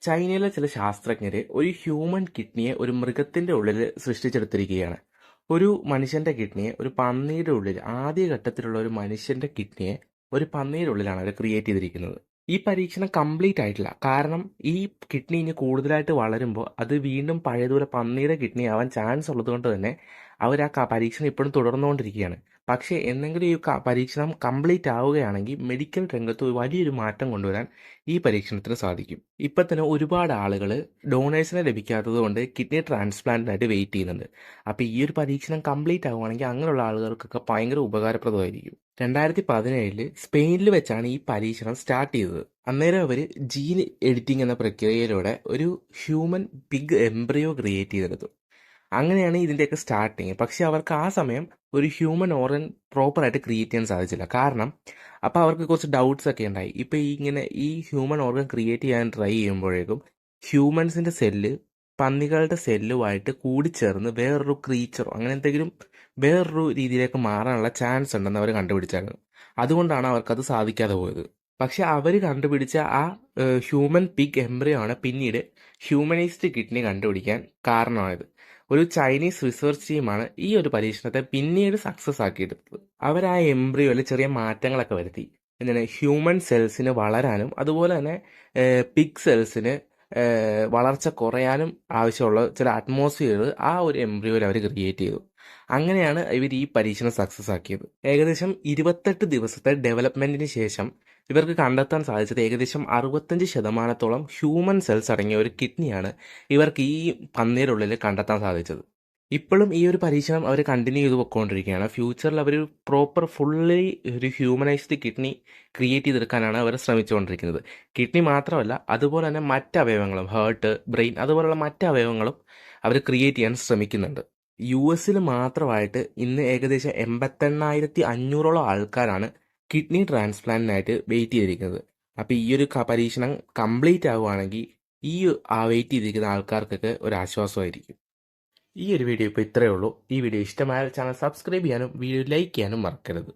ചൈനയിലെ ചില ശാസ്ത്രജ്ഞര് ഒരു ഹ്യൂമൻ കിഡ്നിയെ ഒരു മൃഗത്തിന്റെ ഉള്ളിൽ സൃഷ്ടിച്ചെടുത്തിരിക്കുകയാണ്. ഒരു മനുഷ്യന്റെ കിഡ്നിയെ ഒരു പന്നിയുടെ ഉള്ളിൽ, ആദ്യ ഘട്ടത്തിലുള്ള ഒരു മനുഷ്യന്റെ കിഡ്നിയെ ഒരു പന്നിയുടെ ഉള്ളിലാണ് അവർ ക്രിയേറ്റ് ചെയ്തിരിക്കുന്നത്. ഈ പരീക്ഷണം കംപ്ലീറ്റ് ആയിട്ടില്ല. കാരണം ഈ കിഡ്നി ഇനി കൂടുതലായിട്ട് വളരുമ്പോൾ അത് വീണ്ടും പഴയതുപോലെ പന്നിയുടെ കിഡ്നി ആവാൻ ചാൻസ് ഉള്ളത് കൊണ്ട് തന്നെ അവർ ആ പരീക്ഷണം ഇപ്പോഴും തുടർന്നുകൊണ്ടിരിക്കുകയാണ്. പക്ഷേ എന്നെങ്കിലും ഈ പരീക്ഷണം കംപ്ലീറ്റ് ആവുകയാണെങ്കിൽ മെഡിക്കൽ രംഗത്ത് ഒരു വലിയൊരു മാറ്റം കൊണ്ടുവരാൻ ഈ പരീക്ഷണത്തിന് സാധിക്കും. ഇപ്പം തന്നെ ഒരുപാട് ആളുകൾ ഡോണേഴ്സിനെ ലഭിക്കാത്തത് കൊണ്ട് കിഡ്നി ട്രാൻസ്പ്ലാന്റിനായിട്ട് വെയിറ്റ് ചെയ്യുന്നുണ്ട്. അപ്പോൾ ഈ ഒരു പരീക്ഷണം കംപ്ലീറ്റ് ആവുകയാണെങ്കിൽ അങ്ങനെയുള്ള ആളുകൾക്കൊക്കെ ഭയങ്കര ഉപകാരപ്രദമായിരിക്കും. 2017 സ്പെയിനിൽ വെച്ചാണ് ഈ പരീക്ഷണം സ്റ്റാർട്ട് ചെയ്തത്. അന്നേരം അവർ ജീൻ എഡിറ്റിംഗ് എന്ന പ്രക്രിയയിലൂടെ ഒരു ഹ്യൂമൻ പിഗ് എംബ്രിയോ ക്രിയേറ്റ് ചെയ്തെടുത്തു. അങ്ങനെയാണ് ഇതിൻ്റെയൊക്കെ സ്റ്റാർട്ടിങ്. പക്ഷെ അവർക്ക് ആ സമയം ഒരു ഹ്യൂമൻ ഓർഗൻ പ്രോപ്പറായിട്ട് ക്രിയേറ്റ് ചെയ്യാൻ സാധിച്ചില്ല. കാരണം അപ്പോൾ അവർക്ക് കുറച്ച് ഡൗട്ട്സ് ഒക്കെ ഉണ്ടായി. ഇപ്പോൾ ഈ ഹ്യൂമൻ ഓർഗൻ ക്രിയേറ്റ് ചെയ്യാൻ ട്രൈ ചെയ്യുമ്പോഴേക്കും ഹ്യൂമൻസിൻ്റെ സെല്ല് പന്നികളുടെ സെല്ലുമായിട്ട് കൂടിച്ചേർന്ന് വേറൊരു ക്രീച്ചറോ അങ്ങനെ എന്തെങ്കിലും വേറൊരു രീതിയിലേക്ക് മാറാനുള്ള ചാൻസ് ഉണ്ടെന്ന് അവർ കണ്ടുപിടിച്ചായിരുന്നു. അതുകൊണ്ടാണ് അവർക്കത് സാധിക്കാതെ പോയത്. പക്ഷെ അവർ കണ്ടുപിടിച്ച ആ ഹ്യൂമൻ പിഗ് എംബ്രിയോ ആണ് പിന്നീട് ഹ്യൂമനൈസ്ഡ് കിഡ്നി കണ്ടുപിടിക്കാൻ കാരണമായത്. ഒരു ചൈനീസ് റിസർച്ച് ടീമാണ് ഈ ഒരു പരീക്ഷണത്തെ പിന്നീട് സക്സസ് ആക്കിയെടുത്തത്. അവർ ആ എംബ്രിയോയിൽ ചെറിയ മാറ്റങ്ങളൊക്കെ വരുത്തി. എന്താണ് ഹ്യൂമൻ സെൽസിന് വളരാനും അതുപോലെ തന്നെ പിഗ് സെൽസിന് വളർച്ച കുറയാനും ആവശ്യമുള്ള ചില അറ്റ്മോസ്ഫിയർ ആ ഒരു എംബ്രിയോയിൽ അവർ ക്രിയേറ്റ് ചെയ്തു. അങ്ങനെയാണ് ഇവർ ഈ പരീക്ഷണം സക്സസ് ആക്കിയത്. ഏകദേശം 28 ദിവസത്തെ ഡെവലപ്മെന്റിന് ശേഷം ഇവർക്ക് കണ്ടെത്താൻ സാധിച്ചത് ഏകദേശം 65% ഹ്യൂമൻ സെൽസ് അടങ്ങിയ ഒരു കിഡ്നിയാണ് ഇവർക്ക് ഈ പന്നിയുടെ ഉള്ളിൽ കണ്ടെത്താൻ സാധിച്ചത്. ഇപ്പോഴും ഈ ഒരു പരീക്ഷണം അവർ കണ്ടിന്യൂ ചെയ്ത് പൊയ്ക്കൊണ്ടിരിക്കുകയാണ്. ഫ്യൂച്ചറിൽ അവർ പ്രോപ്പർ ഫുള്ളി ഒരു ഹ്യൂമനൈസ്ഡ് കിഡ്നി ക്രിയേറ്റ് ചെയ്തെടുക്കാനാണ് അവർ ശ്രമിച്ചുകൊണ്ടിരിക്കുന്നത്. കിഡ്നി മാത്രമല്ല, അതുപോലെ തന്നെ മറ്റ് അവയവങ്ങളും, ഹാർട്ട്, ബ്രെയിൻ അതുപോലുള്ള മറ്റ് അവയവങ്ങളും അവർ ക്രിയേറ്റ് ചെയ്യാൻ ശ്രമിക്കുന്നുണ്ട്. US മാത്രമായിട്ട് ഇന്ന് ഏകദേശം 88,500 ആൾക്കാരാണ് കിഡ്നി ട്രാൻസ്പ്ലാന്റിനായിട്ട് വെയിറ്റ് ചെയ്തിരിക്കുന്നത്. അപ്പോൾ ഈ ഒരു പരീക്ഷണം കംപ്ലീറ്റ് ആവുകയാണെങ്കിൽ ഈ വെയിറ്റ് ചെയ്തിരിക്കുന്ന ആൾക്കാർക്കൊക്കെ ഒരു ആശ്വാസമായിരിക്കും. ഈ ഒരു വീഡിയോ ഇപ്പോൾ ഇത്രയേ ഉള്ളൂ. ഈ വീഡിയോ ഇഷ്ടമായാൽ ചാനൽ സബ്സ്ക്രൈബ് ചെയ്യാനും വീഡിയോ ലൈക്ക് ചെയ്യാനും മറക്കരുത്.